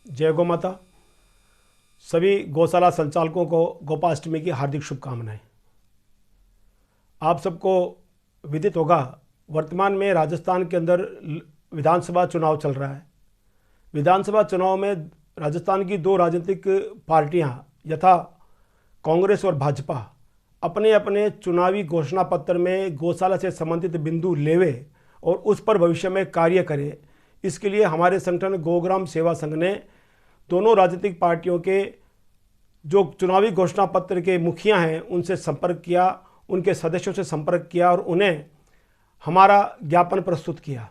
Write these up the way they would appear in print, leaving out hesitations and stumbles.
जय गौ माता। सभी गौशाला संचालकों को गोपाष्टमी की हार्दिक शुभकामनाएं। आप सबको विदित होगा, वर्तमान में राजस्थान के अंदर विधानसभा चुनाव चल रहा है। विधानसभा चुनाव में राजस्थान की दो राजनीतिक पार्टियां यथा कांग्रेस और भाजपा अपने अपने चुनावी घोषणा पत्र में गौशाला से संबंधित बिंदु लेवे और उस पर भविष्य में कार्य करे। इसके लिए हमारे संगठन गौग्राम सेवा संघ ने दोनों राजनीतिक पार्टियों के जो चुनावी घोषणा पत्र के मुखिया हैं उनसे संपर्क किया, उनके सदस्यों से संपर्क किया और उन्हें हमारा ज्ञापन प्रस्तुत किया।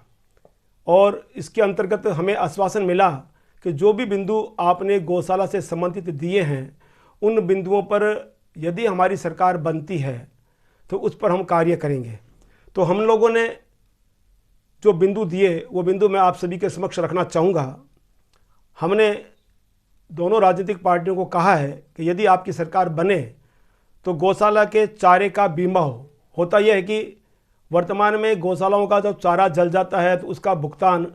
और इसके अंतर्गत हमें आश्वासन मिला कि जो भी बिंदु आपने गौशाला से संबंधित दिए हैं उन बिंदुओं पर यदि हमारी सरकार बनती है तो उस पर हम कार्य करेंगे। तो हम लोगों ने जो बिंदु दिए वो बिंदु मैं आप सभी के समक्ष रखना चाहूँगा। हमने दोनों राजनीतिक पार्टियों को कहा है कि यदि आपकी सरकार बने तो गौशाला के चारे का बीमा होता यह है कि वर्तमान में गौशालाओं का जब चारा जल जाता है तो उसका भुगतान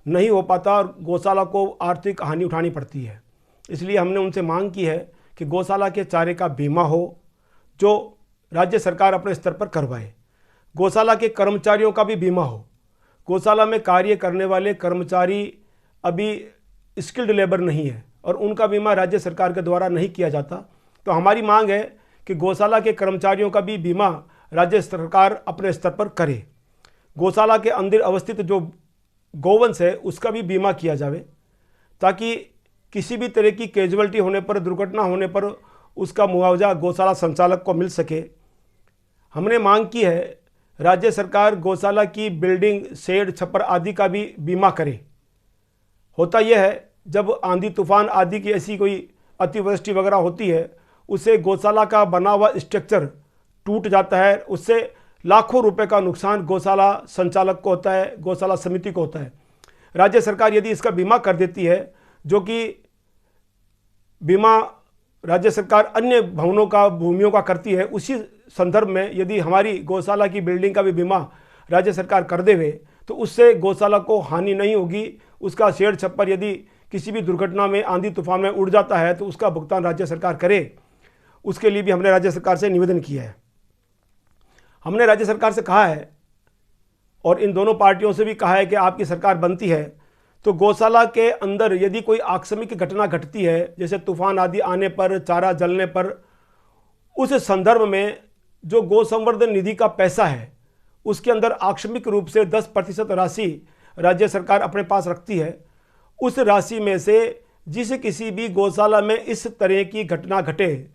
नहीं हो पाता और गौशाला को आर्थिक हानि उठानी पड़ती है। इसलिए हमने उनसे मांग की है कि गौशाला के चारे का बीमा हो जो राज्य सरकार अपने स्तर पर करवाए। गौशाला के कर्मचारियों का भी बीमा हो। गौशाला में कार्य करने वाले कर्मचारी अभी स्किल्ड लेबर नहीं है और उनका बीमा राज्य सरकार के द्वारा नहीं किया जाता। तो हमारी मांग है कि गौशाला के कर्मचारियों का भी बीमा राज्य सरकार अपने स्तर पर करे। गौशाला के अंदर अवस्थित जो गौवंश है उसका भी बीमा किया जावे ताकि किसी भी तरह की कैजुअलिटी होने पर, दुर्घटना होने पर उसका मुआवजा गौशाला संचालक को मिल सके। हमने मांग की है राज्य सरकार गौशाला की बिल्डिंग, शेड, छप्पर आदि का भी बीमा करे। होता यह है जब आंधी तूफान आदि की ऐसी कोई अतिवृष्टि वगैरह होती है उससे गौशाला का बना हुआ स्ट्रक्चर टूट जाता है, उससे लाखों रुपए का नुकसान गौशाला संचालक को होता है, गौशाला समिति को होता है। राज्य सरकार यदि इसका बीमा कर देती है, जो कि बीमा राज्य सरकार अन्य भवनों का, भूमियों का करती है, उसी संदर्भ में यदि हमारी गौशाला की बिल्डिंग का भी बीमा राज्य सरकार कर देवे तो उससे गौशाला को हानि नहीं होगी। उसका शेड छप्पर यदि किसी भी दुर्घटना में, आंधी तूफान में उड़ जाता है तो उसका भुगतान राज्य सरकार करे। उसके लिए भी हमने राज्य सरकार से निवेदन किया है। हमने राज्य सरकार से कहा है और इन दोनों पार्टियों से भी कहा है कि आपकी सरकार बनती है तो गौशाला के अंदर यदि कोई आकस्मिक घटना घटती है, जैसे तूफान आदि आने पर, चारा जलने पर, उस संदर्भ में जो गौ संवर्धन निधि का पैसा है उसके अंदर आकस्मिक रूप से 10% राशि राज्य सरकार अपने पास रखती है। उस राशि में से जिस किसी भी गौशाला में इस तरह की घटना घटे,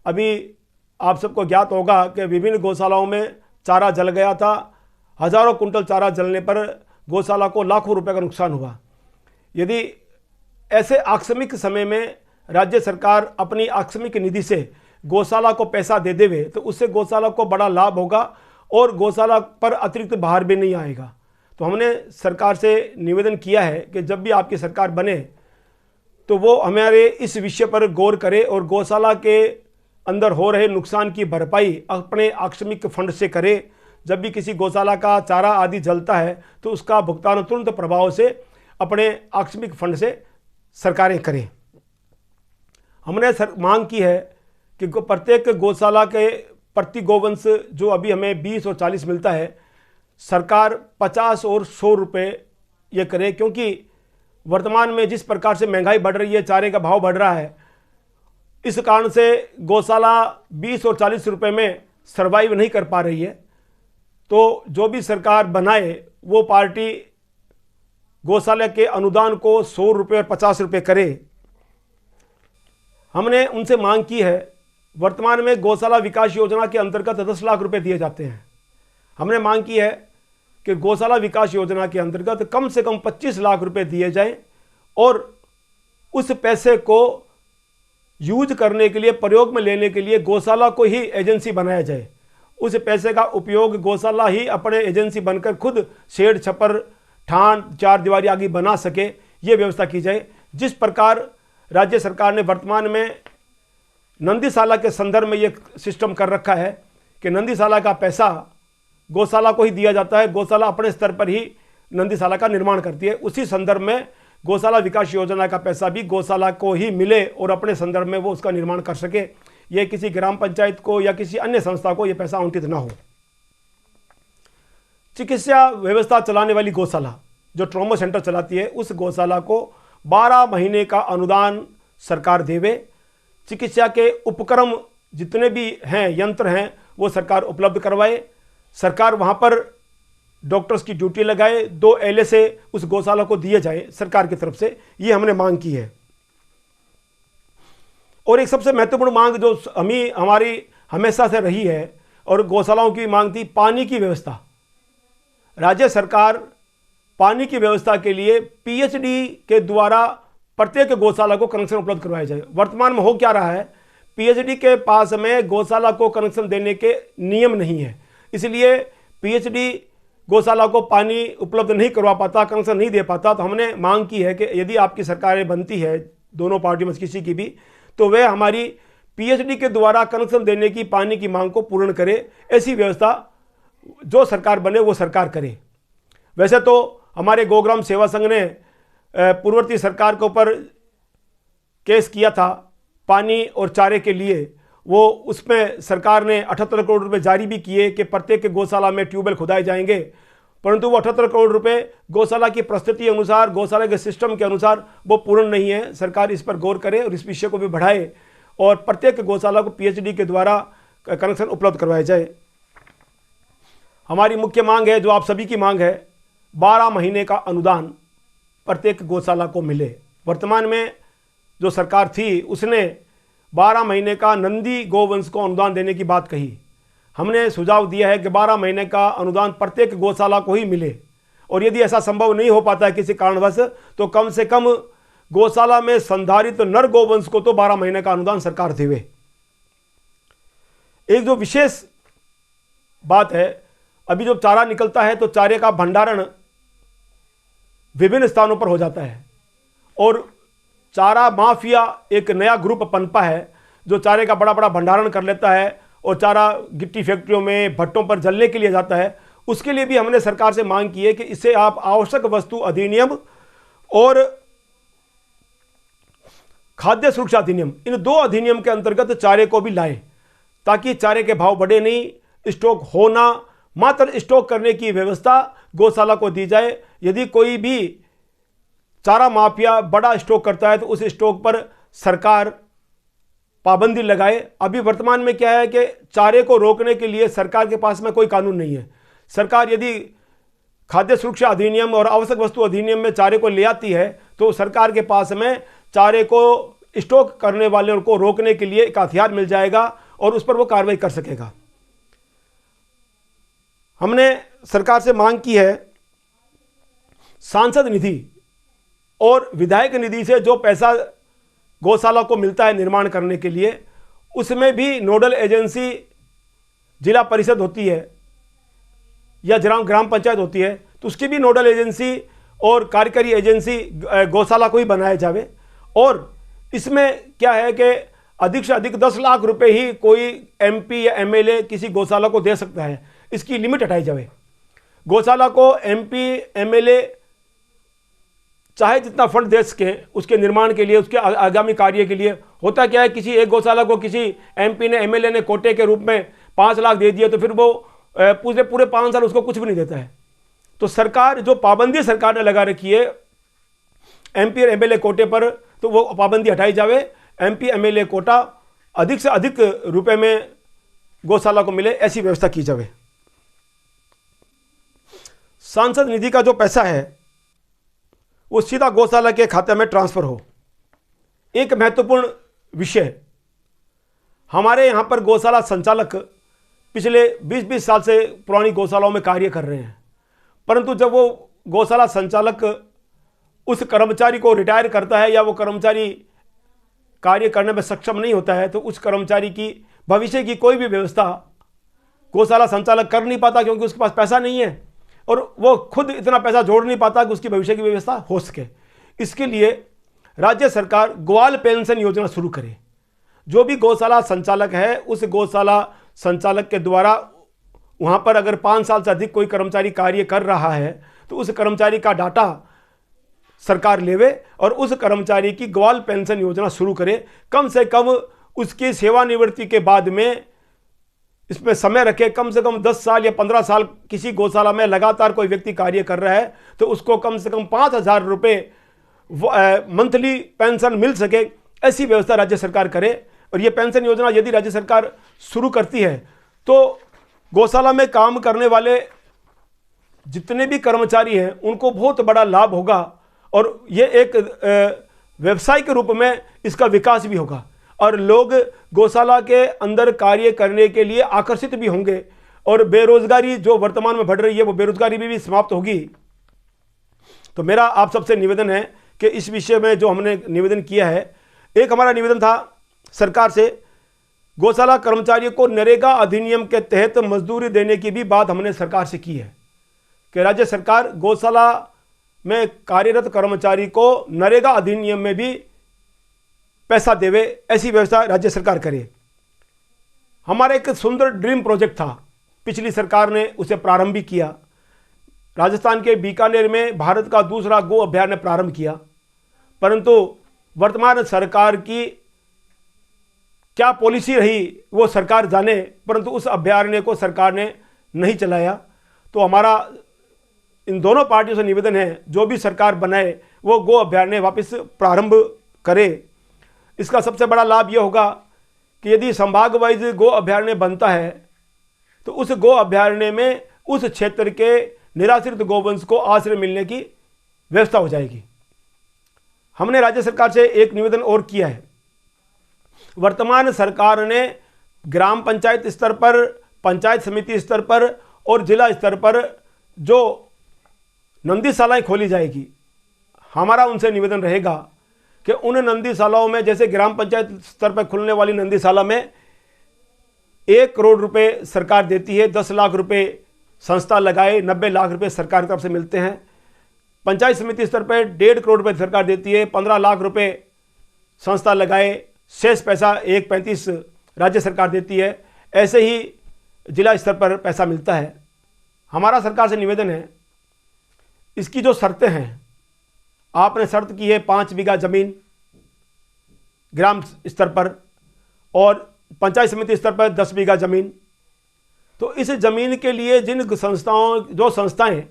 अभी आप सबको ज्ञात होगा कि विभिन्न गौशालाओं में चारा जल गया था, हजारों कुंटल चारा जलने पर गौशाला को लाखों रुपए का नुकसान हुआ। यदि ऐसे आकस्मिक समय में राज्य सरकार अपनी आकस्मिक निधि से गौशाला को पैसा दे देवे तो उससे गौशाला को बड़ा लाभ होगा और गौशाला पर अतिरिक्त भार भी नहीं आएगा। तो हमने सरकार से निवेदन किया है कि जब भी आपकी सरकार बने तो वो हमारे इस विषय पर गौर करे और गौशाला के अंदर हो रहे नुकसान की भरपाई अपने आकस्मिक फंड से करे। जब भी किसी गौशाला का चारा आदि जलता है तो उसका भुगतान तुरंत प्रभाव से अपने आकस्मिक फंड से सरकारें करें। हमने मांग की है कि प्रत्येक गौशाला के प्रति गोवंश जो अभी हमें 20 और 40 मिलता है, सरकार 50 और 100 रुपये ये करे, क्योंकि वर्तमान में जिस प्रकार से महंगाई बढ़ रही है, चारे का भाव बढ़ रहा है, इस कारण से गौशाला 20 और 40 रुपये में सर्वाइव नहीं कर पा रही है। तो जो भी सरकार बनाए वो पार्टी गौशाला के अनुदान को 100 रुपये और 50 रुपये करे। हमने उनसे मांग की है, वर्तमान में गौशाला विकास योजना के अंतर्गत 10 लाख रुपए दिए जाते हैं। हमने मांग की है कि गौशाला विकास योजना के अंतर्गत कम से कम 25 लाख रुपए दिए जाएं और उस पैसे को यूज करने के लिए, प्रयोग में लेने के लिए गौशाला को ही एजेंसी बनाया जाए। उस पैसे का उपयोग गौशाला ही अपने एजेंसी बनकर खुद शेड, छप्पर, ठान, चार दीवारी आदि बना सके, ये व्यवस्था की जाए। जिस प्रकार राज्य सरकार ने वर्तमान में नंदीशाला के संदर्भ में ये सिस्टम कर रखा है कि नंदीशाला का पैसा गौशाला को ही दिया जाता है, गौशाला अपने स्तर पर ही नंदीशाला का निर्माण करती है। उसी संदर्भ में गौशाला विकास योजना का पैसा भी गौशाला को ही मिले और अपने संदर्भ में वो उसका निर्माण कर सके, ये किसी ग्राम पंचायत को या किसी अन्य संस्था को ये पैसा आवंटित ना हो। चिकित्सा व्यवस्था चलाने वाली गौशाला जो ट्रॉमा सेंटर चलाती है, उस गौशाला को 12 महीने का अनुदान सरकार देवे। चिकित्सा के उपक्रम जितने भी हैं, यंत्र हैं, वो सरकार उपलब्ध करवाए। सरकार वहाँ पर डॉक्टर्स की ड्यूटी लगाए, 2 LSA उस गौशाला को दिए जाए सरकार की तरफ से, ये हमने मांग की है। और एक सबसे महत्वपूर्ण मांग जो हमारी हमेशा से रही है और गौशालाओं की मांग थी, पानी की व्यवस्था। राज्य सरकार पानी की व्यवस्था के लिए PHD के द्वारा प्रत्येक गौशाला को कनेक्शन उपलब्ध करवाया जाए। वर्तमान में हो क्या रहा है, PHD के पास में गौशाला को कनेक्शन देने के नियम नहीं है, इसलिए PHD गौशाला को पानी उपलब्ध नहीं करवा पाता, कनेक्शन नहीं दे पाता। तो हमने मांग की है कि यदि आपकी सरकारें बनती है, दोनों पार्टियों में किसी की भी, तो वह हमारी PHD के द्वारा कनेक्शन देने की पानी की मांग को पूर्ण करे। ऐसी व्यवस्था जो सरकार बने वो सरकार करे। वैसे तो हमारे गौग्राम सेवा संघ ने पूर्ववर्ती सरकार के ऊपर केस किया था पानी और चारे के लिए, वो उसमें सरकार ने 78 करोड़ रुपए जारी भी किए कि प्रत्येक गौशाला में ट्यूबवेल खुदाए जाएंगे, परंतु वो 78 करोड़ रुपए गौशाला की परिस्थिति अनुसार, गौशाला के सिस्टम के अनुसार वो पूर्ण नहीं है। सरकार इस पर गौर करे और इस विषय को भी बढ़ाए और प्रत्येक गौशाला को PHD के द्वारा कनेक्शन उपलब्ध करवाया जाए। हमारी मुख्य मांग है, जो आप सभी की मांग है, 12 महीने का अनुदान प्रत्येक गौशाला को मिले। वर्तमान में जो सरकार थी उसने 12 महीने का नंदी गौवंश को अनुदान देने की बात कही। हमने सुझाव दिया है कि 12 महीने का अनुदान प्रत्येक गौशाला को ही मिले, और यदि ऐसा संभव नहीं हो पाता है किसी कारणवश, तो कम से कम गौशाला में संधारित नर गौवंश को तो 12 महीने का अनुदान सरकार देवे। एक जो विशेष बात है, अभी जब चारा निकलता है तो चारे का भंडारण विभिन्न स्थानों पर हो जाता है और चारा माफिया एक नया ग्रुप पनपा है जो चारे का बड़ा बड़ा भंडारण कर लेता है और चारा गिट्टी फैक्ट्रियों में, भट्टों पर जलने के लिए जाता है। उसके लिए भी हमने सरकार से मांग की है कि इससे आप आवश्यक वस्तु अधिनियम और खाद्य सुरक्षा अधिनियम, इन 2 अधिनियम के अंतर्गत चारे को भी लाएं, ताकि चारे के भाव बढ़े नहीं, स्टॉक होना, मात्र स्टॉक करने की व्यवस्था गौशाला को दी जाए। यदि कोई भी चारा माफिया बड़ा स्टॉक करता है तो उस स्टॉक पर सरकार पाबंदी लगाए। अभी वर्तमान में क्या है कि चारे को रोकने के लिए सरकार के पास में कोई कानून नहीं है। सरकार यदि खाद्य सुरक्षा अधिनियम और आवश्यक वस्तु अधिनियम में चारे को ले आती है तो सरकार के पास में चारे को स्टॉक करने वालों को रोकने के लिए एक हथियार मिल जाएगा और उस पर वो कार्रवाई कर सकेगा। हमने सरकार से मांग की है, सांसद निधि और विधायक निधि से जो पैसा गौशाला को मिलता है निर्माण करने के लिए, उसमें भी नोडल एजेंसी जिला परिषद होती है या ग्राम पंचायत होती है, तो उसकी भी नोडल एजेंसी और कार्यकारी एजेंसी गौशाला को ही बनाया जावे। और इसमें क्या है कि अधिक से अधिक 10 लाख रुपए ही कोई MP या MLA किसी गौशाला को दे सकता है, इसकी लिमिट हटाई जावे। गौशाला को MP MLA चाहे जितना फंड दे सके उसके निर्माण के लिए, उसके आगामी कार्य के लिए। होता क्या है, किसी एक गौशाला को किसी MP ने MLA ने कोटे के रूप में 5 लाख दे दिए तो फिर वो पूरे 5 साल उसको कुछ भी नहीं देता है। तो सरकार जो पाबंदी सरकार ने लगा रखी है MP और MLA कोटे पर, तो वो पाबंदी हटाई जावे। MP MLA कोटा अधिक से अधिक रुपए में गौशाला को मिले, ऐसी व्यवस्था की जावे। सांसद निधि का जो पैसा है वो सीधा गौशाला के खाते में ट्रांसफर हो। एक महत्वपूर्ण विषय, हमारे यहाँ पर गौशाला संचालक पिछले 20-20 साल से पुरानी गौशालाओं में कार्य कर रहे हैं, परंतु जब वो गौशाला संचालक उस कर्मचारी को रिटायर करता है या वो कर्मचारी कार्य करने में सक्षम नहीं होता है, तो उस कर्मचारी की भविष्य की कोई भी व्यवस्था गौशाला संचालक कर नहीं पाता, क्योंकि उसके पास पैसा नहीं है और वो खुद इतना पैसा जोड़ नहीं पाता कि उसकी भविष्य की व्यवस्था हो सके। इसके लिए राज्य सरकार ग्वाल पेंशन योजना शुरू करे। जो भी गौशाला संचालक है, उस गौशाला संचालक के द्वारा वहाँ पर अगर 5 साल से अधिक कोई कर्मचारी कार्य कर रहा है तो उस कर्मचारी का डाटा सरकार लेवे और उस कर्मचारी की ग्वाल पेंशन योजना शुरू करे। कम से कम उसकी सेवानिवृत्ति के बाद में इसमें समय रखे, कम से कम 10 साल या 15 साल किसी गौशाला में लगातार कोई व्यक्ति कार्य कर रहा है तो उसको कम से कम 5,000 रुपये मंथली पेंशन मिल सके, ऐसी व्यवस्था राज्य सरकार करे। और ये पेंशन योजना यदि राज्य सरकार शुरू करती है तो गौशाला में काम करने वाले जितने भी कर्मचारी हैं उनको बहुत बड़ा लाभ होगा और ये एक व्यवसाय के रूप में इसका विकास भी होगा और लोग गौशाला के अंदर कार्य करने के लिए आकर्षित भी होंगे और बेरोजगारी जो वर्तमान में बढ़ रही है वो बेरोजगारी भी समाप्त होगी। तो मेरा आप सबसे निवेदन है कि इस विषय में जो हमने निवेदन किया है, एक हमारा निवेदन था सरकार से, गौशाला कर्मचारियों को नरेगा अधिनियम के तहत मजदूरी देने की भी बात हमने सरकार से की है कि राज्य सरकार गौशाला में कार्यरत कर्मचारी को नरेगा अधिनियम में भी पैसा देवे, ऐसी व्यवस्था राज्य सरकार करे। हमारा एक सुंदर ड्रीम प्रोजेक्ट था, पिछली सरकार ने उसे प्रारंभ भी किया। राजस्थान के बीकानेर में भारत का दूसरा गो अभयारण्य प्रारंभ किया, परंतु वर्तमान सरकार की क्या पॉलिसी रही वो सरकार जाने, परंतु उस अभयारण्य को सरकार ने नहीं चलाया। तो हमारा इन दोनों पार्टियों से निवेदन है, जो भी सरकार बनाए वो गो अभयारण्य वापस प्रारंभ करे। इसका सबसे बड़ा लाभ ये होगा कि यदि संभाग वाइज गो अभयारण्य बनता है तो उस गो अभयारण्य में उस क्षेत्र के निराश्रित गोवंश को आश्रय मिलने की व्यवस्था हो जाएगी। हमने राज्य सरकार से एक निवेदन और किया है। वर्तमान सरकार ने ग्राम पंचायत स्तर पर, पंचायत समिति स्तर पर और जिला स्तर पर जो नंदीशालाएं खोली जाएगी, हमारा उनसे निवेदन रहेगा कि उन नंदीशालाओं में, जैसे ग्राम पंचायत स्तर पर खुलने वाली नंदीशाला में 1 करोड़ रुपए सरकार देती है, 10 लाख रुपए संस्था लगाए, 90 लाख रुपए सरकार की तरफ से मिलते हैं। पंचायत समिति स्तर पर 1.5 करोड़ रुपए सरकार देती है, 15 लाख रुपए संस्था लगाए, शेष पैसा 1.35 राज्य सरकार देती है। ऐसे ही जिला स्तर पर पैसा मिलता है। हमारा सरकार से निवेदन है, इसकी जो शर्तें हैं, आपने शर्त की है 5 बीघा जमीन ग्राम स्तर पर और पंचायत समिति स्तर पर 10 बीघा जमीन। तो इस जमीन के लिए जिन संस्थाएं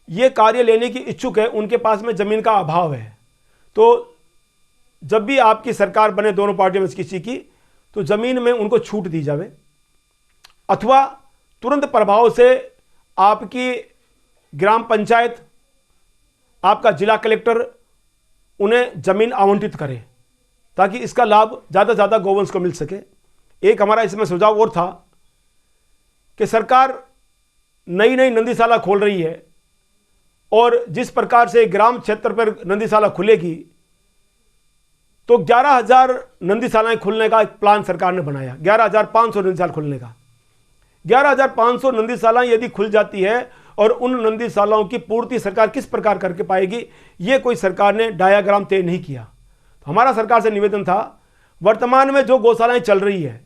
ये कार्य लेने की इच्छुक है, उनके पास में जमीन का अभाव है। तो जब भी आपकी सरकार बने दोनों पार्टियों में किसी की, तो जमीन में उनको छूट दी जावे अथवा तुरंत प्रभाव से आपकी ग्राम पंचायत, आपका जिला कलेक्टर उन्हें जमीन आवंटित करे ताकि इसका लाभ ज़्यादा से ज़्यादा गोवंश को मिल सके। एक हमारा इसमें सुझाव और था कि सरकार नई नई नंदीशाला खोल रही है और जिस प्रकार से ग्राम क्षेत्र पर नंदीशाला खुलेगी तो 11,000 नंदीशालाएं खुलने का एक प्लान सरकार ने बनाया, 11,500 नंदीशाला खुलने का। 11,500 नंदीशालाएं यदि खुल जाती है और उन नंदीशालाओं की पूर्ति सरकार किस प्रकार करके पाएगी, ये कोई सरकार ने डायाग्राम तय नहीं किया। तो हमारा सरकार से निवेदन था, वर्तमान में जो गौशालाएं चल रही है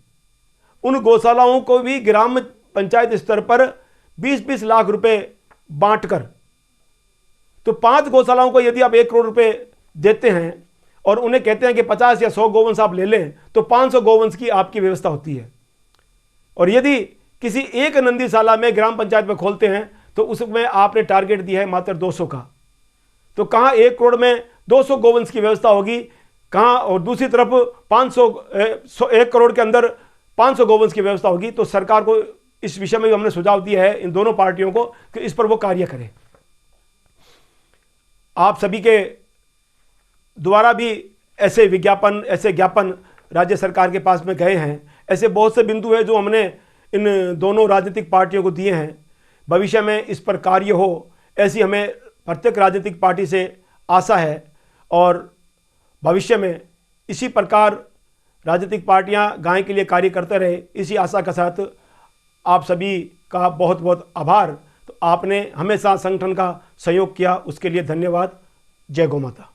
उन गौशालाओं को भी ग्राम पंचायत स्तर पर 20-20 लाख रुपए बांटकर, तो 5 गौशालाओं को यदि आप 1 करोड़ रुपए देते हैं और उन्हें कहते हैं कि 50 या 100 गोवंश आप ले लें, तो 500 गोवंश की आपकी व्यवस्था होती है। और यदि किसी एक नंदीशाला में ग्राम पंचायत में खोलते हैं तो उसमें आपने टारगेट दिया है मात्र 200 का, तो कहाँ 1 करोड़ में 200 गोवंश की व्यवस्था होगी, कहाँ और दूसरी तरफ 1 करोड़ के अंदर 500 गोवंश की व्यवस्था होगी। तो सरकार को इस विषय में भी हमने सुझाव दिया है इन दोनों पार्टियों को कि इस पर वो कार्य करें। आप सभी के द्वारा भी ऐसे विज्ञापन, ऐसे ज्ञापन राज्य सरकार के पास में गए हैं। ऐसे बहुत से बिंदु हैं जो हमने इन दोनों राजनीतिक पार्टियों को दिए हैं। भविष्य में इस पर कार्य हो, ऐसी हमें प्रत्येक राजनीतिक पार्टी से आशा है और भविष्य में इसी प्रकार राजनीतिक पार्टियां गाय के लिए कार्य करते रहे, इसी आशा के साथ आप सभी का बहुत बहुत आभार। तो आपने हमेशा संगठन का सहयोग किया, उसके लिए धन्यवाद। जय गौ माता।